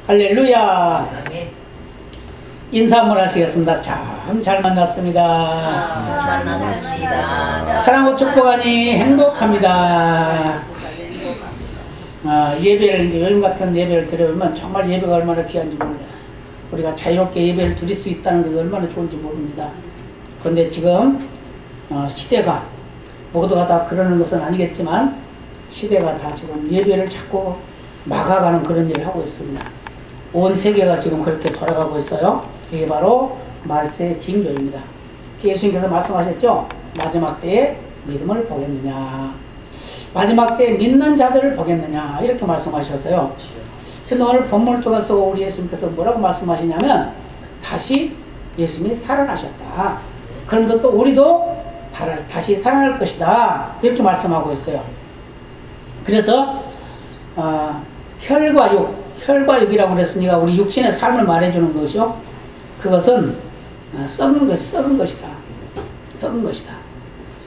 할렐루야. 인사 한번 하시겠습니다. 참 잘 만났습니다. 사랑하고 축복하니 행복합니다. 예배를 이제 여름 같은 예배를 드려보면 정말 예배가 얼마나 귀한지 몰라요. 우리가 자유롭게 예배를 드릴 수 있다는 게 얼마나 좋은지 모릅니다. 그런데 지금 시대가 모두가 다 그러는 것은 아니겠지만 시대가 다 지금 예배를 자꾸 막아가는 그런 일을 하고 있습니다. 온 세계가 지금 그렇게 돌아가고 있어요. 이게 바로 말세의 징조입니다. 예수님께서 말씀하셨죠? 마지막 때에 믿음을 보겠느냐, 마지막 때에 믿는 자들을 보겠느냐, 이렇게 말씀하셨어요. 근데 오늘 본문을 통해서 우리 예수님께서 뭐라고 말씀하시냐면 다시 예수님이 살아나셨다. 그러면서 또 우리도 다시 살아날 것이다, 이렇게 말씀하고 있어요. 그래서 혈과 육이라고 그랬으니까 우리 육신의 삶을 말해주는 것이요. 그것은 썩은 것이다.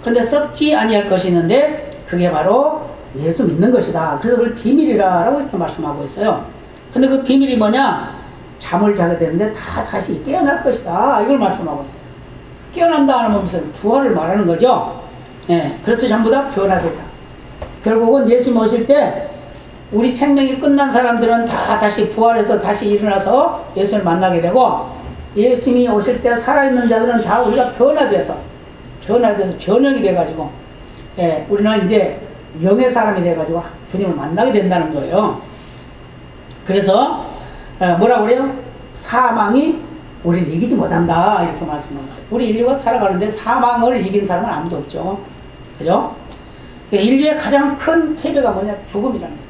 그런데 썩지 아니할 것이 있는데 그게 바로 예수 믿는 것이다. 그래서 그걸 비밀이라고 이렇게 말씀하고 있어요. 근데 그 비밀이 뭐냐? 잠을 자게 되는데 다시 깨어날 것이다. 이걸 말씀하고 있어요. 깨어난다 하는 무슨 부활을 말하는 거죠. 예, 그래서 전부 다 변화된다. 결국은 예수님 오실 때 우리 생명이 끝난 사람들은 다 다시 부활해서 다시 일어나서 예수를 만나게 되고, 예수님이 오실 때 살아있는 자들은 다 우리가 변화돼서 변형이 돼가지고, 예, 우리는 이제 영의 사람이 돼가지고 주님을 만나게 된다는 거예요. 그래서 뭐라고 그래요? 사망이 우리를 이기지 못한다, 이렇게 말씀하셨어요. 우리 인류가 살아가는데 사망을 이긴 사람은 아무도 없죠. 그죠? 인류의 가장 큰 패배가 뭐냐? 죽음이라는 거예요.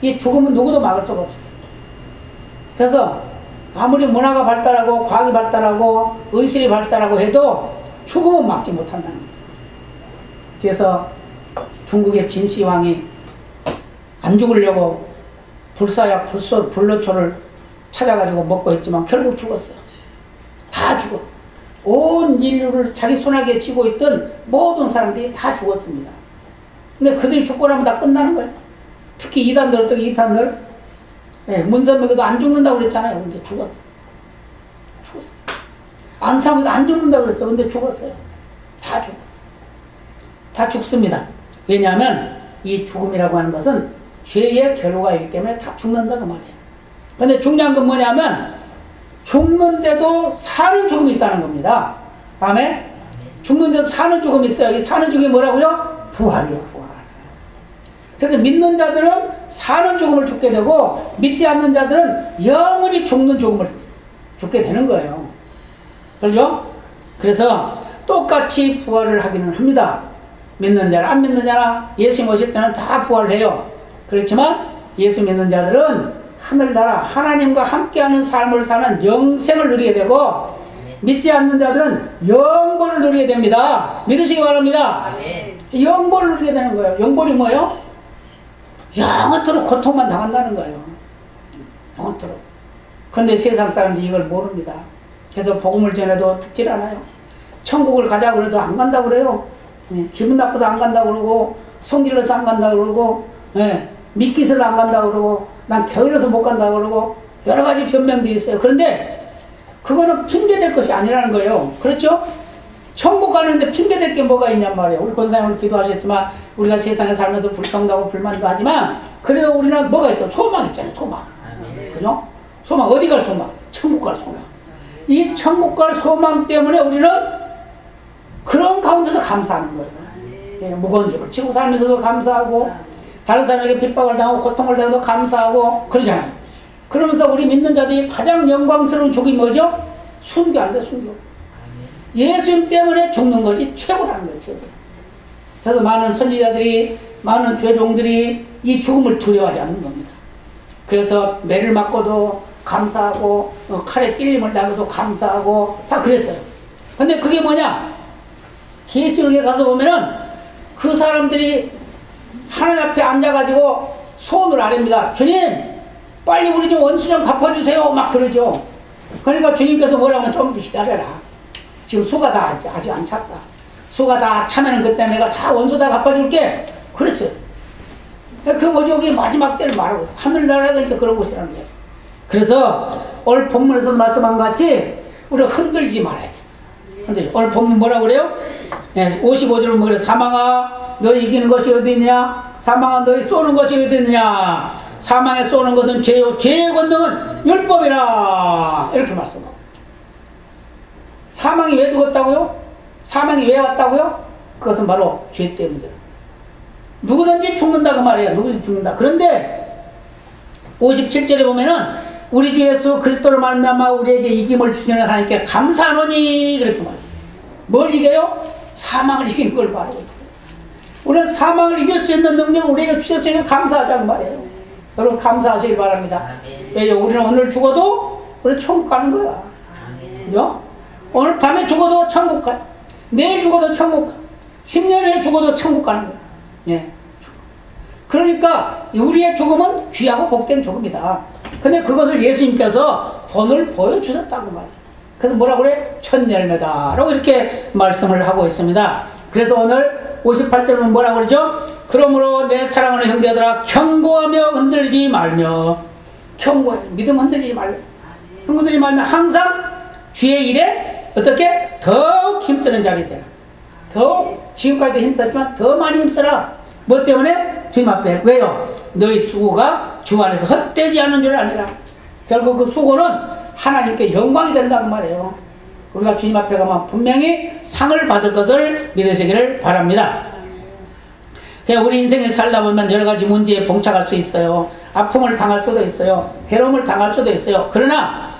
이 죽음은 누구도 막을 수가 없어요. 그래서 아무리 문화가 발달하고 과학이 발달하고 의술이 발달하고 해도 죽음은 막지 못한다는 거예요. 그래서 중국의 진시황이 안 죽으려고 불사약, 불로초를 찾아가지고 먹고 했지만 결국 죽었어요. 다 죽어. 온 인류를 자기 손아귀에 쥐고 있던 모든 사람들이 다 죽었습니다. 근데 그들이 죽고 나면 다 끝나는 거예요. 특히 이단들, 어떻게 이단들, 예, 문선명도 안 죽는다고 그랬잖아요. 근데 죽었어. 안상도 안 죽는다고 그랬어. 근데 죽었어요. 다 죽습니다. 왜냐하면 이 죽음이라고 하는 것은 죄의 결과이기 때문에 다 죽는다고 말이에요. 근데 중요한 건 뭐냐면 죽는데도 사는 죽음이 있다는 겁니다. 아멘? 죽는데도 사는 죽음이 있어요. 이 사는 죽음이 뭐라고요? 부활이요. 그래서 믿는 자들은 사는 죽음을 죽게 되고, 믿지 않는 자들은 영원히 죽는 죽음을 죽게 되는 거예요. 그렇죠? 그래서 똑같이 부활을 하기는 합니다. 믿는 자나 안 믿는 자나 예수 오실 때는 다 부활을 해요. 그렇지만 예수 믿는 자들은 하늘나라 하나님과 함께하는 삶을 사는 영생을 누리게 되고, 믿지 않는 자들은 영벌을 누리게 됩니다. 믿으시기 바랍니다. 영벌을 누리게 되는 거예요. 영벌이 뭐예요? 영원토록 고통만 당한다는 거예요. 영원토록. 그런데 세상 사람들이 이걸 모릅니다. 그래서 복음을 전해도 듣질 않아요. 천국을 가자고 그래도 안 간다고 그래요. 기분 나쁘다 안 간다고 그러고, 성질러서 안 간다고 그러고, 믿기서는 안 간다고 그러고, 난 게을러서 못 간다고 그러고, 여러 가지 변명들이 있어요. 그런데 그거는 핑계될 것이 아니라는 거예요. 그렇죠? 천국 가는데 핑계될 게 뭐가 있냔 말이에요. 우리 권사님은 기도하셨지만 우리가 세상에 살면서 불평도 불만도 하지만 그래도 우리는 뭐가 있어? 소망 있잖아요. 소망. 그죠? 소망. 어디 갈 소망? 천국 갈 소망. 이 천국 갈 소망 때문에 우리는 그런 가운데서 감사하는 거예요. 예, 무거운 짐을 지고 살면서도 감사하고, 다른 사람에게 핍박을 당하고 고통을 당해도 감사하고 그러잖아요. 그러면서 우리 믿는 자들이 가장 영광스러운 죽음이 뭐죠? 순교하세요. 순교. 예수님 때문에 죽는 것이 최고라는 거예요. 최고. 그래서 많은 선지자들이, 많은 죄종들이 이 죽음을 두려워하지 않는 겁니다. 그래서 매를 맞고도 감사하고, 칼에 찔림을 당해도 감사하고 다 그랬어요. 근데 그게 뭐냐? 예수님께 가서 보면은 그 사람들이 하나님 앞에 앉아가지고 소원을 아뢰입니다. 주님, 빨리 우리 좀 원수 좀 갚아주세요. 막 그러죠. 그러니까 주님께서 뭐라고 하면 좀 기다려라. 지금 수가 다 아직 안 찼다. 수가 다 차면은 그때 내가 다 원수 다 갚아줄게. 그랬어요. 그 어족이 마지막 때를 말하고 있어. 하늘나라가 이제 그런 곳이라는 거예요. 그래서 오늘 본문에서 말씀한 것 같이 우리가 흔들지 말아야 돼. 오늘 본문 뭐라고 그래요? 55절은 뭐 그래? 사망아 너희 이기는 것이 어디 있냐? 사망아 너희 쏘는 것이 어디 있느냐? 사망에 쏘는 것은 죄요 죄의 권능은 율법이라 이렇게 말씀하고. 사망이 왜 죽었다고요? 사망이 왜 왔다고요? 그것은 바로 죄 때문이다. 누구든지 죽는다 그 말이에요. 누구든지 죽는다. 그런데 57절에 보면은 우리 주 예수 그리스도를 말미암아 우리에게 이김을 주시는 하나님께 감사하노니 그렇게 말했어요. 뭘 이겨요? 사망을 이기는 걸 말하고 있어요. 우리는 사망을 이길 수 있는 능력을 우리에게 주셨으니까 감사하자고 말이에요. 여러분 감사하시길 바랍니다. 왜요? 우리는 오늘 죽어도 우리 천국 가는 거야. 그죠? 오늘 밤에 죽어도 천국 가. 내일 죽어도 천국 가. 10년 후에 죽어도 천국 가는 거야. 예. 그러니까 우리의 죽음은 귀하고 복된 죽음이다. 근데 그것을 예수님께서 본을 보여주셨다고 말이에요. 그래서 뭐라고 그래? 첫 열매다라고 이렇게 말씀을 하고 있습니다. 그래서 오늘 58절은 뭐라고 그러죠? 그러므로 내 사랑하는 형제들아 경고하며 흔들리지 말며 경고해. 믿음 흔들리지 말며 흔들리지 말며 항상 주의 일에 어떻게? 더욱 힘쓰는 자리 되라. 더욱 지금까지도 힘썼지만 더 많이 힘써라. 뭐 때문에? 주님 앞에. 왜요? 너희 수고가 주 안에서 헛되지 않은 줄 아니라. 결국 그 수고는 하나님께 영광이 된다고 말해요. 우리가 주님 앞에 가면 분명히 상을 받을 것을 믿으시기를 바랍니다. 그냥 우리 인생에 살다 보면 여러 가지 문제에 봉착할 수 있어요. 아픔을 당할 수도 있어요. 괴로움을 당할 수도 있어요. 그러나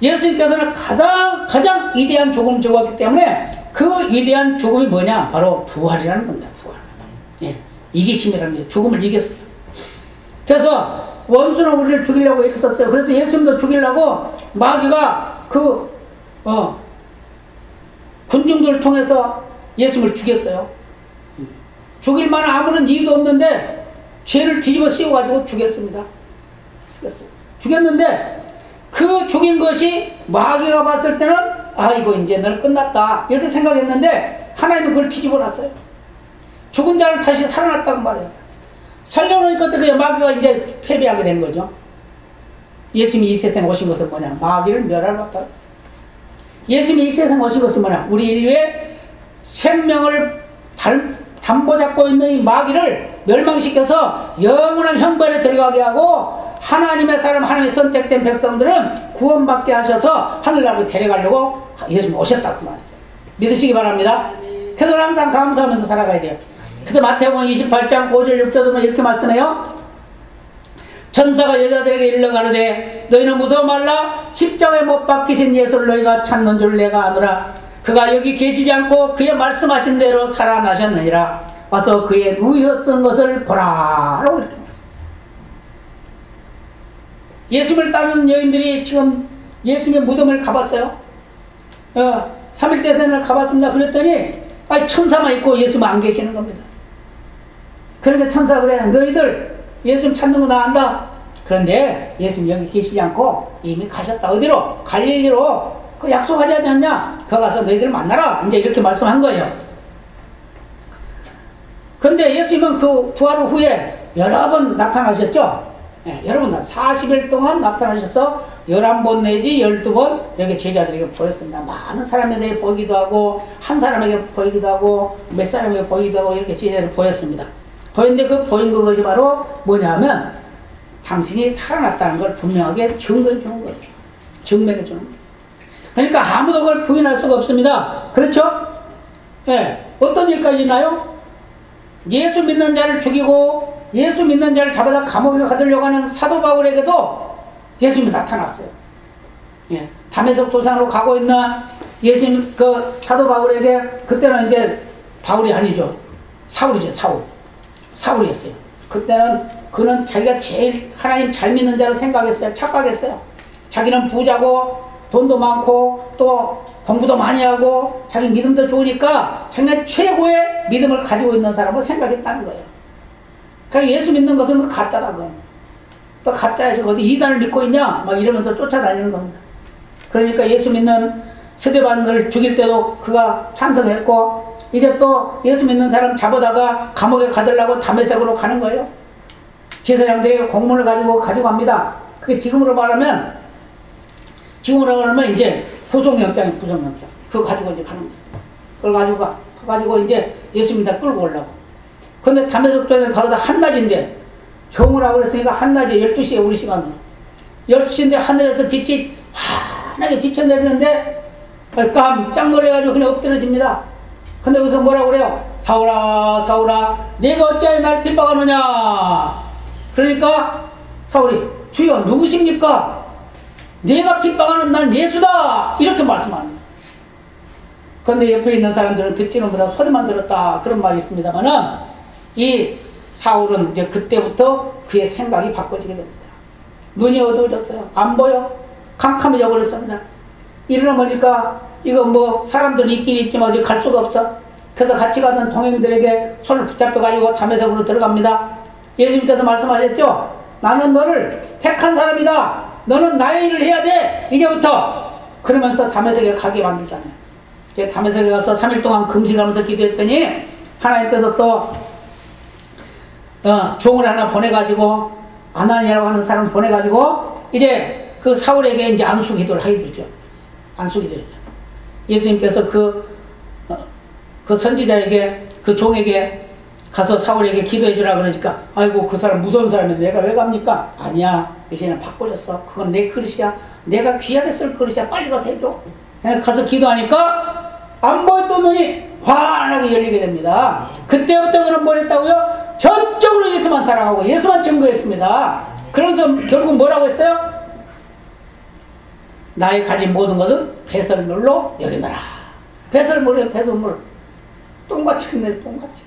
예수님께서는 가장 위대한 죽음을 죽었기 때문에 그 위대한 죽음이 뭐냐? 바로 부활이라는 겁니다. 부활. 예, 이기심이라는 게 죽음을 이겼어요. 그래서 원수는 우리를 죽이려고 애썼어요. 그래서 예수님도 죽이려고 마귀가 군중들을 통해서 예수님을 죽였어요. 죽일 만한 아무런 이유도 없는데 죄를 뒤집어 씌워가지고 죽였습니다. 죽였는데 그 죽인 것이 마귀가 봤을 때는 이거 이제 너는 끝났다 이렇게 생각했는데 하나님은 그걸 뒤집어 놨어요. 죽은 자를 다시 살아났다고 말해요. 살려놓으니까 어떻게 마귀가 이제 패배하게 된 거죠. 예수님이 이 세상에 오신 것은 뭐냐? 마귀를 멸하러 왔다고 했어요. 예수님이 이 세상에 오신 것은 뭐냐? 우리 인류의 생명을 담보 잡고 있는 이 마귀를 멸망시켜서 영원한 형벌에 들어가게 하고 하나님의 사람, 하나님의 선택된 백성들은 구원받게 하셔서 하늘나라로 데려가려고 예수님 오셨다고 말해요. 믿으시기 바랍니다. 그래서 항상 감사하면서 살아가야 돼요. 그래서 마태복음 28장 5절 6절 보면 이렇게 말씀해요. 천사가 여자들에게 일러 가로되 너희는 무서워 말라. 십자가에 못 박히신 예수를 너희가 찾는 줄 내가 아노라. 그가 여기 계시지 않고 그의 말씀하신 대로 살아나셨느니라. 와서 그의 누이었던 것을 보라. 라고 이렇게 말씀해요. 예수님을 따르는 여인들이 지금 예수님의 무덤을 가봤어요. 3일 대선을 가봤습니다. 그랬더니 천사만 있고 예수님 안 계시는 겁니다. 그러니까 천사가 그래. 너희들 예수님 찾는 거 나 안다. 그런데 예수님 여기 계시지 않고 이미 가셨다. 어디로? 갈릴리로. 그 약속하지 않았냐? 거기 가서 너희들 만나라. 이제 이렇게 말씀한 거예요. 그런데 예수님은 그 부활 후에 여러 번 나타나셨죠? 네, 여러분 40일 동안 나타나셔서 11번 내지 12번 이렇게 제자들에게 보였습니다. 많은 사람에게 보이기도 하고 한 사람에게 보이기도 하고 몇 사람에게 보이기도 하고 이렇게 제자들이 보였습니다. 보였는데 그 보인 것이 바로 뭐냐면 당신이 살아났다는 걸 분명하게 증거해 주는 거예요. 증명해 주는 거예요. 그러니까 아무도 그걸 부인할 수가 없습니다. 그렇죠? 네, 어떤 일까지 있나요? 예수 믿는 자를 죽이고 예수 믿는 자를 잡아다 감옥에 가두려고 하는 사도 바울에게도 예수님이 나타났어요. 예, 다메섹 도상으로 가고 있는 예수님 그 사도 바울에게 그때는 이제 바울이 아니죠. 사울이죠. 사울이었어요. 그때는 그는 자기가 제일 하나님 잘 믿는 자로 생각했어요. 착각했어요. 자기는 부자고 돈도 많고 또 공부도 많이 하고 자기 믿음도 좋으니까 자기는 최고의 믿음을 가지고 있는 사람으로 생각했다는 거예요. 그러니까 예수 믿는 것은 가짜다. 또 가짜야. 어디 이단을 믿고 있냐? 막 이러면서 쫓아다니는 겁니다. 그러니까 예수 믿는 스데반을 죽일 때도 그가 찬성했고 이제 또 예수 믿는 사람 잡아다가 감옥에 가두려고 다메섹으로 가는 거예요. 제사장들에게 공문을 가지고 갑니다. 그게 지금으로 말하면 이제 구속영장이 구속영장. 그거 가지고 이제 가는 거예요. 그걸 가지고 이제 예수님 다 끌고 오려고. 근데 담에석도에 가다 한낮인데, 정오라고 그랬으니까 한낮에 12시에 우리 시간으로. 12시인데 하늘에서 빛이 환하게 비쳐내리는데, 깜짝 놀래가지고 그냥 엎드려집니다. 근데 여기서 뭐라고 그래요? 사울아, 사울아, 네가 어찌하여 날 핍박하느냐? 그러니까 사울이, 주여 누구십니까? 네가 핍박하는 난 예수다! 이렇게 말씀합니다. 그런데 옆에 있는 사람들은 듣지는 못하고 소리만 들었다, 그런 말이 있습니다만은, 이 사울은 이제 그때부터 그의 생각이 바꿔지게 됩니다. 눈이 어두워졌어요. 안 보여. 캄캄해져 버렸습니다. 일어나 보니까 이거 뭐 사람들은 있긴 있지만 어디 갈 수가 없어. 그래서 같이 가던 동행들에게 손을 붙잡혀가지고 담에석으로 들어갑니다. 예수님께서 말씀하셨죠? 나는 너를 택한 사람이다. 너는 나의 일을 해야 돼. 이제부터. 그러면서 담에석에 가게 만들잖아요. 담에석에 가서 3일 동안 금식하면서 기도했더니 하나님께서 또 종을 하나 보내가지고, 아나니아라고 하는 사람을 보내가지고 이제 그 사울에게 이제 안수 기도를 하게 되죠. 안수 기도죠. 예수님께서 그 선지자에게, 그 종에게 가서 사울에게 기도해 주라 그러니까, 아이고 그 사람 무서운 사람인데 내가 왜 갑니까? 아니야, 이제는 바꿔줬어. 그건 내 그릇이야. 내가 귀하게 쓸 그릇이야. 빨리 가서 해줘. 가서 기도하니까 안 보였던 눈이 환하게 열리게 됩니다. 그때부터 그는 뭘 했다고요? 전적으로 예수만 사랑하고 예수만 증거했습니다. 그러면서 결국 뭐라고 했어요? 나의 가진 모든 것은 배설물로 여기너라. 배설물이에요. 배설물. 똥같이 끝내. 똥같이.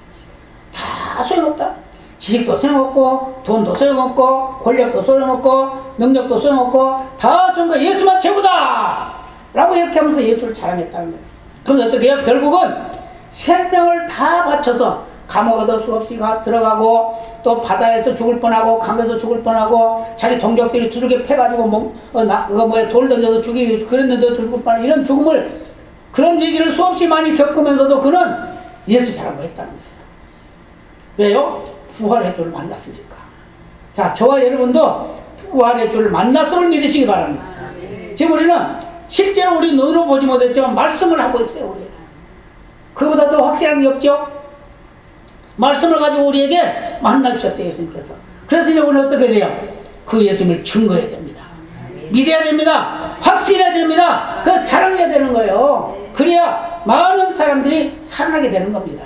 다 소용없다. 지식도 소용없고, 돈도 소용없고, 권력도 소용없고, 능력도 소용없고, 다 소용없고 예수만 최고다! 라고 이렇게 하면서 예수를 자랑했다는 거예요. 그런데 어떻게 해요? 결국은 생명을 다 바쳐서 감옥에도 수없이 들어가고, 또 바다에서 죽을 뻔하고, 강에서 죽을 뻔하고, 자기 동족들이 두들겨 패가지고 돌 던져서 죽이고 그랬는데도 죽을 뻔한 이런 죽음을, 그런 위기를 수없이 많이 겪으면서도 그는 예수 자랑을 했다는 거예요. 왜요? 부활의 주를 만났으니까. 자, 저와 여러분도 부활의 주를 만났음을 믿으시기 바랍니다. 지금 우리는 실제로 우리 눈으로 보지 못했지만 말씀을 하고 있어요. 우리. 그보다 더 확실한 게 없죠? 말씀을 가지고 우리에게 만나주셨어요. 예수님께서. 그래서 이제 우리는 어떻게 돼요? 그 예수님을 증거해야 됩니다. 믿어야 됩니다. 확신해야 됩니다. 그래서 자랑해야 되는 거예요. 그래야 많은 사람들이 살아나게 되는 겁니다.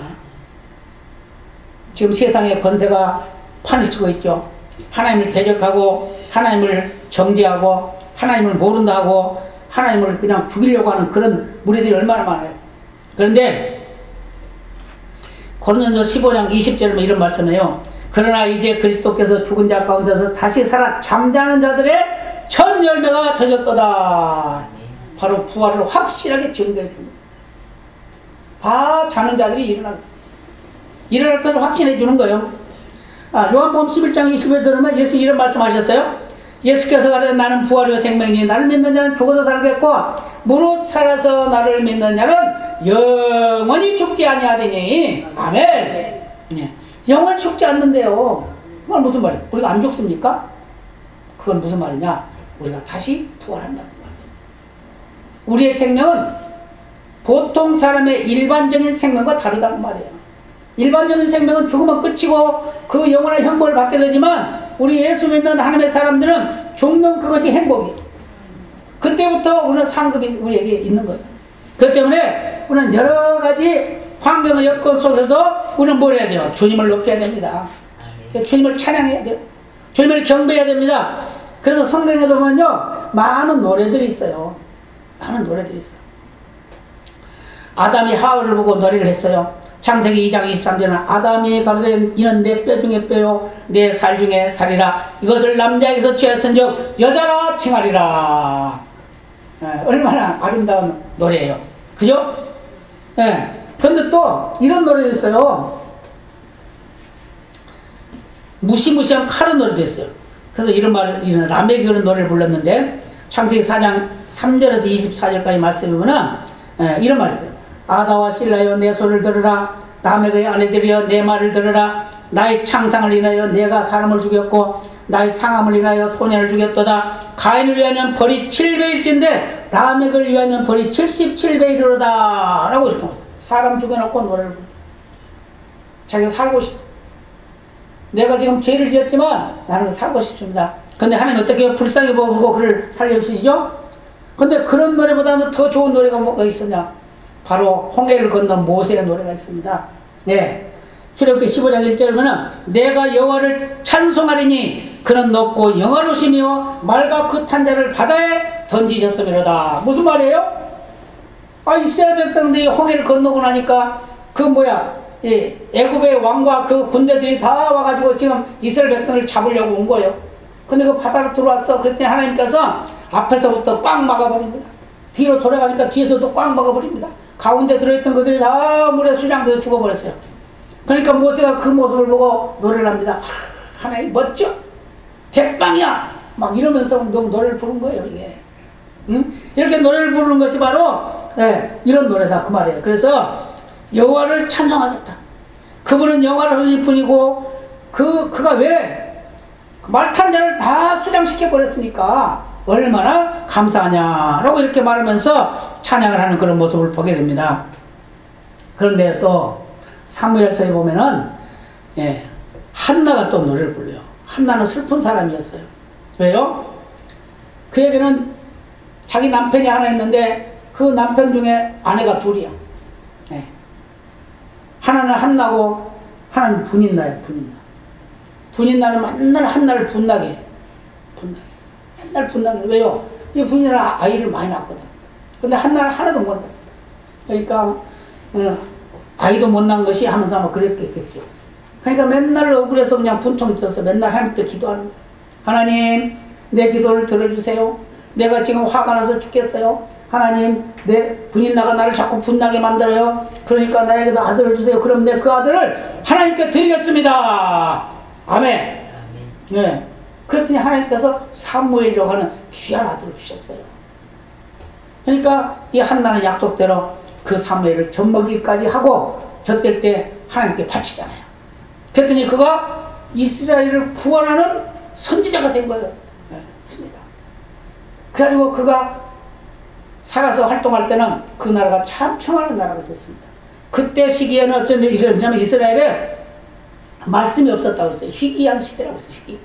지금 세상에 권세가 판을 치고 있죠. 하나님을 대적하고, 하나님을 정죄하고, 하나님을 모른다 하고, 하나님을 그냥 죽이려고 하는 그런 무리들이 얼마나 많아요. 그런데 고린도서 15장 20절에 이런 말씀이에요. 그러나 이제 그리스도께서 죽은 자 가운데서 다시 살아 잠자는 자들의 첫 열매가 되셨도다. 바로 부활을 확실하게 증거해 줍니다. 다 자는 자들이 일어날 것을 확신해 주는 거예요. 요한복음 11장 20절에 들으면 예수 이런 말씀하셨어요. 예수께서 가르쳐 나는 부활이요 생명이니 나를 믿는 자는 죽어도 살겠고 무릇 살아서 나를 믿는 자는 영원히 죽지 아니하리니. 아멘. 네. 영원히 죽지 않는데요. 그건 무슨 말이에요? 우리가 안 죽습니까? 그건 무슨 말이냐? 우리가 다시 부활한다는 말이에요. 우리의 생명은 보통 사람의 일반적인 생명과 다르다는 말이에요. 일반적인 생명은 죽으면 끝이고 그 영원한 형벌을 받게 되지만 우리 예수 믿는 하나님의 사람들은 죽는 그것이 행복이에요. 그때부터 우리는 상급이 우리에게 있는 거예요. 그렇기 때문에 우리는 여러 가지 환경의 여건 속에서 우리는 뭘 해야 돼요? 주님을 높여야 됩니다. 주님을 찬양해야 돼요. 주님을 경배해야 됩니다. 그래서 성경에 보면요, 많은 노래들이 있어요. 많은 노래들이 있어요. 아담이 하와를 보고 노래를 했어요. 창세기 2장 23절은 아담이 가로되 이는 내 뼈 중에 뼈요 내 살 중에 살이라 이것을 남자에게서 취하였은즉 여자라 칭하리라. 얼마나 아름다운 노래예요. 그죠? 그런데 또 이런 노래도 있어요. 무시무시한 칼의 노래도 있어요. 그래서 이런 라멕이 그런 노래를 불렀는데 창세기 4장 3절에서 24절까지 말씀해 보면 이런 말이 있어요. 아다와 실라여 내 소리를 들으라. 라멕의 아내들이여 내 말을 들으라. 나의 창상을 인하여 내가 사람을 죽였고 나의 상함을 인하여 소년을 죽였도다. 가인을 위하여는 벌이 7배일진데 라멕을 위하여는 벌이 77배이로다 라고 이렇게 말했어요. 사람 죽여놓고 노래를 부르고 자기가 살고 싶어. 내가 지금 죄를 지었지만 나는 살고 싶습니다. 근데 하나님 어떻게 불쌍히 보고 그를 살려주시죠? 근데 그런 노래보다는 더 좋은 노래가 뭐가 있었냐? 바로 홍해를 건넌 모세의 노래가 있습니다. 네. 출애굽기 15장 1절에 보면 내가 여호와를 찬송하리니 그는 높고 영화로우시며 말과 그 탄자를 바다에 던지셨음이로다. 무슨 말이에요? 아, 이스라엘 백성들이 홍해를 건너고 나니까 그 뭐야, 애굽의 왕과 그 군대들이 다 와가지고 지금 이스라엘 백성을 잡으려고 온 거예요. 근데 그 바다로 들어왔어. 그랬더니 하나님께서 앞에서부터 꽉 막아버립니다. 뒤로 돌아가니까 뒤에서도 꽉 막아버립니다. 가운데 들어있던 그들이 다 물에 수장돼서 죽어버렸어요. 그러니까 모세가 그 모습을 보고 노래를 합니다. 하나님 멋져, 대빵이야, 막 이러면서 너무 노래를 부른 거예요. 이게 이렇게 노래를 부르는 것이 바로 이런 노래다 그 말이에요. 그래서 여호와를 찬송하겠다. 그분은 영화로우실 분이고 그가 왜 말탄 자를 다 수장시켜 버렸으니까 얼마나 감사하냐라고 이렇게 말하면서 찬양을 하는 그런 모습을 보게 됩니다. 그런데 또 사무엘서에 보면은 한나가 또 노래를 불러요. 한나는 슬픈 사람이었어요. 왜요? 그에게는 자기 남편이 하나 있는데 그 남편 중에 아내가 둘이야. 하나는 한나고 하나는 분인나예요. 분인나는 맨날 한나를 분나게 해. 맨날 분나게 해. 왜요? 이 분인나는 아이를 많이 낳거든. 근데 한나는 하나도 못 낳았어. 그러니까 아이도 못 낳은 것이 하면서 아마 그랬겠죠. 그러니까 맨날 억울해서 그냥 분통이 터서 맨날 하나님께 기도하는 거예요. 하나님, 내 기도를 들어주세요. 내가 지금 화가 나서 죽겠어요. 하나님, 내 분인나가 나를 자꾸 분나게 만들어요. 그러니까 나에게도 아들을 주세요. 그럼 내 그 아들을 하나님께 드리겠습니다. 아멘. 네. 그랬더니 하나님께서 사무엘이라고 하는 귀한 아들을 주셨어요. 그러니까 이 한나는 약속대로 그 사무엘을 젖먹이기까지 하고 젖될 때 하나님께 바치잖아요. 그랬더니 그가 이스라엘을 구원하는 선지자가 된 거예요. 그래가지고 그가 살아서 활동할 때는 그 나라가 참 평안한 나라가 됐습니다. 그때 시기에는 어쩐 일이 일어났냐면 이스라엘에 말씀이 없었다고 했어요. 희귀한 시대라고 했어요. 희귀.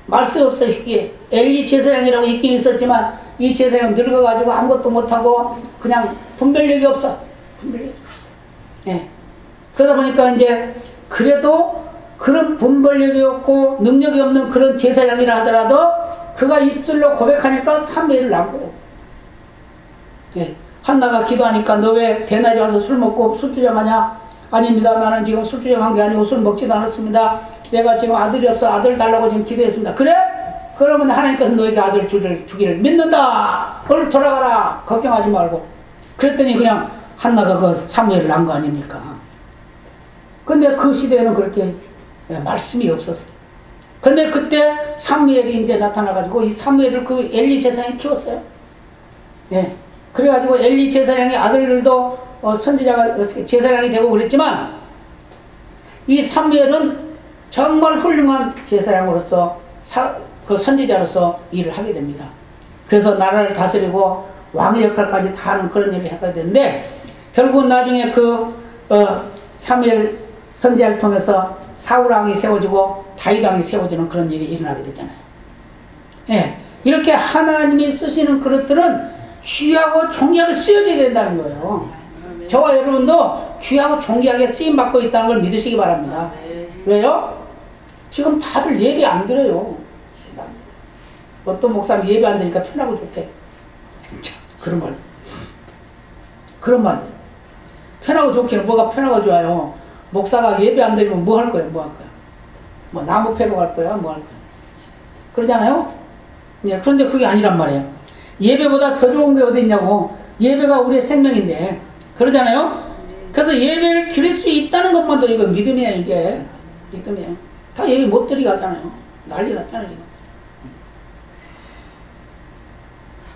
말씀이 없어요. 희귀해. 엘리 제사장이라고 있긴 있었지만 이 제사장 늙어가지고 아무것도 못하고 그냥 분별력이 없어. 분별력이 없어. 그러다 보니까 이제 그래도 그런 분별력이 없고 능력이 없는 그런 제사장이라 하더라도 그가 입술로 고백하니까 사무엘을 낳은 거예요. 한나가 기도하니까 너 왜 대낮에 와서 술 먹고 술주정하냐? 아닙니다. 나는 지금 술주정한 게 아니고 술 먹지도 않았습니다. 내가 지금 아들이 없어 아들 달라고 지금 기도했습니다. 그래? 그러면 하나님께서 너에게 아들 주기를 믿는다. 얼른 돌아가라. 걱정하지 말고. 그랬더니 그냥 한나가 그 사무엘을 낳은 거 아닙니까? 근데 그 시대에는 그렇게 말씀이 없었어요. 근데 그때 사무엘이 이제 나타나가지고 이 사무엘을 그 엘리 제사장이 키웠어요. 그래가지고 엘리 제사장의 아들들도 선지자가 제사장이 되고 그랬지만 이 사무엘은 정말 훌륭한 제사장으로서 그 선지자로서 일을 하게 됩니다. 그래서 나라를 다스리고 왕의 역할까지 다 하는 그런 일을 하게 되는데 결국은 나중에 그 사무엘 선지자를 통해서 사울 왕이 세워지고 다윗 왕이 세워지는 그런 일이 일어나게 되잖아요. 이렇게 하나님이 쓰시는 그릇들은 귀하고 존귀하게 쓰여져야 된다는 거예요. 저와 여러분도 귀하고 존귀하게 쓰임받고 있다는 걸 믿으시기 바랍니다. 왜요? 지금 다들 예배 안 드려요. 어떤 목사님 예배 안 드니까 편하고 좋대. 그런 말. 편하고 좋기는 뭐가 편하고 좋아요. 목사가 예배 안 드리면 뭐 할 거예요? 뭐 나무 패러 갈 거야? 뭐 할 거야? 그러잖아요? 그런데 그게 아니란 말이에요. 예배보다 더 좋은 게 어디 있냐고. 예배가 우리의 생명인데. 그러잖아요? 그래서 예배를 드릴 수 있다는 것만도 이거 믿음이에요, 이게. 믿음이에요. 다 예배 못 드리게 하잖아요. 난리 났잖아요, 지금.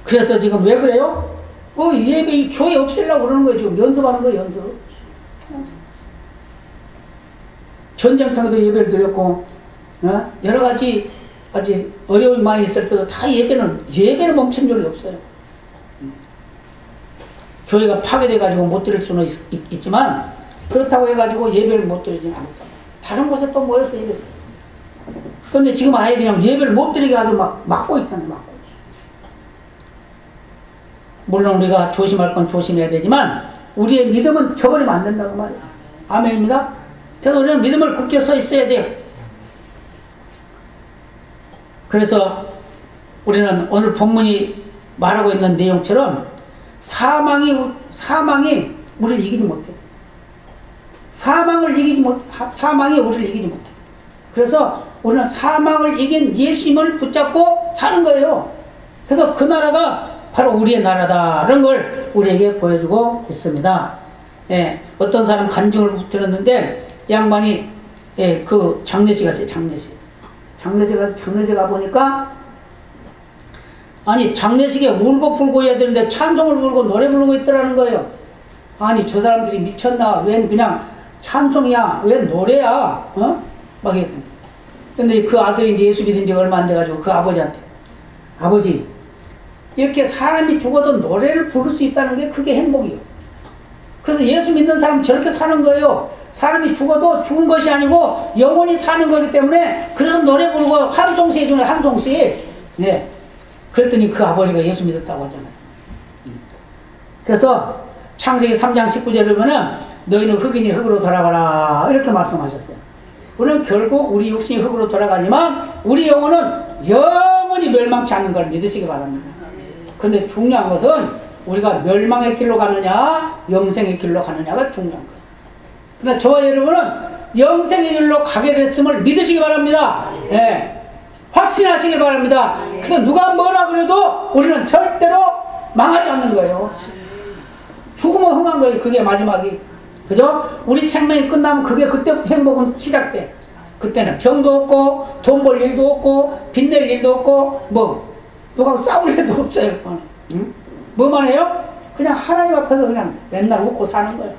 그래서 지금 왜 그래요? 예배, 교회 없애려고 그러는 거예요. 지금 연습하는 거예요, 연습. 전쟁통에도 예배를 드렸고, 여러 가지 아주 어려움이 많이 있을 때도 다 예배를 멈춘 적이 없어요. 교회가 파괴돼가지고 못 드릴 수는 있지만, 그렇다고 해가지고 예배를 못 드리지는 않았다. 다른 곳에 또 모여서 예배 드려요. 그런데 지금 아예 그냥 예배를 못 드리게 아주 막고 있잖아요, 막고. 물론 우리가 조심할 건 조심해야 되지만, 우리의 믿음은 저버리면 안 된다고 말이에요. 아멘입니다. 그래서 우리는 믿음을 굳게 서 있어야 돼요. 그래서 우리는 오늘 본문이 말하고 있는 내용처럼 사망이 우리를 이기지 못해요. 사망이 우리를 이기지 못해요. 그래서 우리는 사망을 이긴 예수님을 붙잡고 사는 거예요. 그래서 그 나라가 바로 우리의 나라다라는 걸 우리에게 보여주고 있습니다. 예, 어떤 사람 간증을 들었는데 양반이 그 장례식 갔어요. 장례식 가보니까 아니 장례식에 울고 불고 해야 되는데 찬송을 부르고 노래 부르고 있더라는 거예요. 아니 저 사람들이 미쳤나? 웬 그냥 찬송이야? 웬 노래야? 막 이랬더니. 근데 그 아들이 이제 예수 믿은 지 얼마 안 돼가지고 그 아버지한테, 아버지, 이렇게 사람이 죽어도 노래를 부를 수 있다는 게 그게 행복이에요. 그래서 예수 믿는 사람 저렇게 사는 거예요. 사람이 죽어도 죽은 것이 아니고 영원히 사는 거기 때문에 그래서 노래 부르고 한송시 해주는 한송시. 네. 그랬더니 그 아버지가 예수 믿었다고 하잖아요. 그래서 창세기 3장 19절에 보면 너희는 흙이니 흙으로 돌아가라 이렇게 말씀하셨어요. 우리는 결국 우리 육신이 흙으로 돌아가지만 우리 영혼은 영원히 멸망치 않는 걸 믿으시기 바랍니다. 근데 중요한 것은 우리가 멸망의 길로 가느냐 영생의 길로 가느냐가 중요한 거예요. 그러나 저와 여러분은 영생의 길로 가게 됐음을 믿으시기 바랍니다. 네. 확신하시기 바랍니다. 그래서 누가 뭐라 그래도 우리는 절대로 망하지 않는 거예요. 죽으면 흥한 거예요. 그게 마지막이. 그죠? 우리 생명이 끝나면 그게 그때부터 행복은 시작돼. 그때는 병도 없고 돈 벌 일도 없고 빚낼 일도 없고 뭐 누가 싸울 일도 없어요. 응? 뭐만 해요? 그냥 하나님 앞에서 그냥 맨날 웃고 사는 거예요.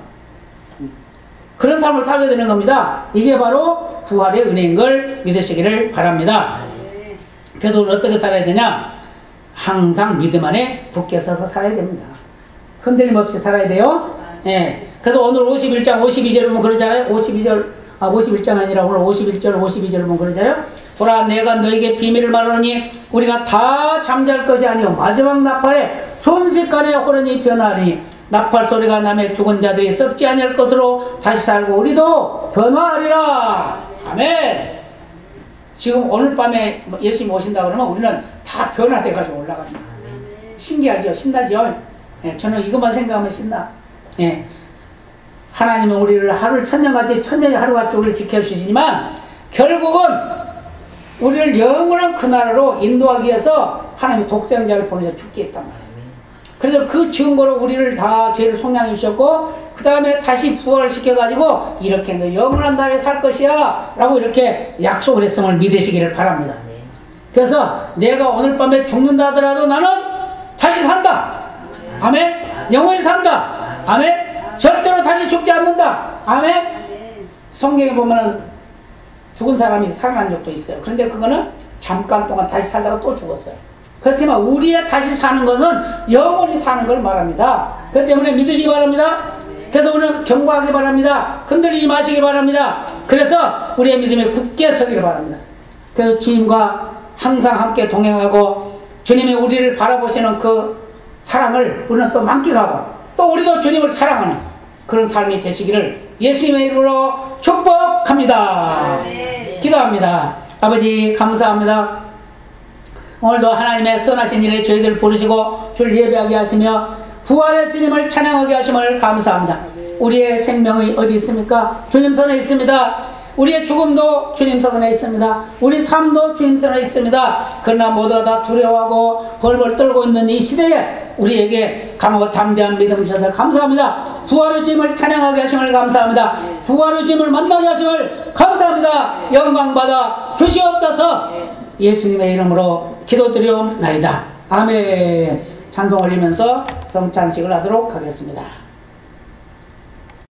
그런 삶을 살게 되는 겁니다. 이게 바로 부활의 은혜인 걸 믿으시기를 바랍니다. 그래서 오늘 어떻게 살아야 되냐? 항상 믿음 안에 굳게 서서 살아야 됩니다. 흔들림 없이 살아야 돼요. 예. 그래서 오늘 51장 52절을 보면 그러잖아요. 51장 아니라 오늘 51절 52절을 보면 그러잖아요. 보라 내가 너에게 비밀을 말하노니 우리가 다 잠잘 것이 아니요 마지막 나팔에 순식간에 호련히 변하리니 나팔 소리가 나며 죽은 자들이 썩지 아니할 것으로 다시 살고 우리도 변화하리라. 아멘. 지금 오늘 밤에 예수님 오신다 그러면 우리는 다 변화돼가지고 올라갑니다. 신기하죠? 신나죠? 예, 저는 이것만 생각하면 신나. 예. 하나님은 우리를 하루를 천년이 하루같이 우리를 지켜주시지만 결국은 우리를 영원한 그 나라로 인도하기 위해서 하나님이 독생자를 보내서 죽게 했단 말이에요. 그래서 그 증거로 우리를 다 죄를 속량해 주셨고 그 다음에 다시 부활시켜가지고 이렇게 너 영원한 나라에 살 것이야 라고 이렇게 약속을 했음을 믿으시기를 바랍니다. 그래서 내가 오늘 밤에 죽는다 하더라도 나는 다시 산다. 아멘. 영원히 산다. 아멘. 절대로 다시 죽지 않는다. 아멘. 성경에 보면은 죽은 사람이 살아난 적도 있어요. 그런데 그거는 잠깐 동안 다시 살다가 또 죽었어요. 그렇지만 우리의 다시 사는 것은 영원히 사는 걸 말합니다. 그 때문에 믿으시기 바랍니다. 그래서 우리는 경고하기 바랍니다. 흔들리지 마시기 바랍니다. 그래서 우리의 믿음에 굳게 서기를 바랍니다. 그래서 주님과 항상 함께 동행하고 주님이 우리를 바라보시는 그 사랑을 우리는 또 만끽하고 또 우리도 주님을 사랑하는 그런 삶이 되시기를 예수님의 이름으로 축복합니다. 기도합니다. 아버지 감사합니다. 오늘도 하나님의 선하신 일에 저희들 부르시고 줄 예배하게 하시며 부활의 주님을 찬양하게 하심을 감사합니다. 우리의 생명이 어디 있습니까? 주님 손에 있습니다. 우리의 죽음도 주님 손에 있습니다. 우리 삶도 주님 손에 있습니다. 그러나 모두가 다 두려워하고 벌벌 떨고 있는 이 시대에 우리에게 강하고 담대한 믿음 주셔서 감사합니다. 부활의 주님을 찬양하게 하심을 감사합니다. 부활의 주님을 만나게 하심을 감사합니다. 영광받아 주시옵소서. 예수님의 이름으로 기도드리옵나이다. 아멘. 찬송 올리면서 성찬식을 하도록 하겠습니다.